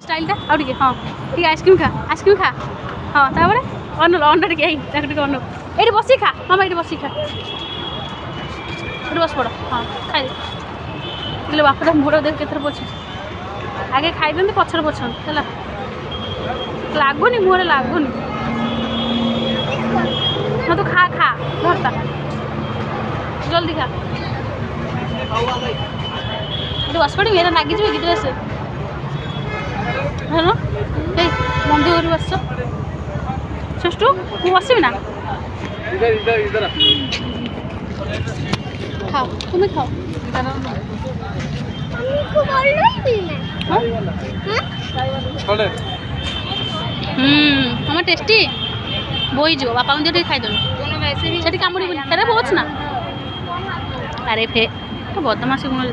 स्टाइलटा आउ टिके हाँ ठीक आइसक्रीम खा हाँ तापर अनु अंडा टिके अनु ये बस खा मामा ये बस खा ये बस पड़ हाँ खाई दे बापा मुड़ देख के पोछ आगे खाई दिखते पचर पोछन है लगुनि मुहर लगुनि हाँ तो खा खा भरता जल्दी खा बस पड़ी मेरा लगी कि ड्रेस है ना बंधु घर बस सृष्टु मु बसबी ना खाओ तुम्हें खाओ हम टेस्टी बोई जो बापा मुझे खाईदे से कामुड़ी बहुत ना अरे फे तो बदमाशी गुण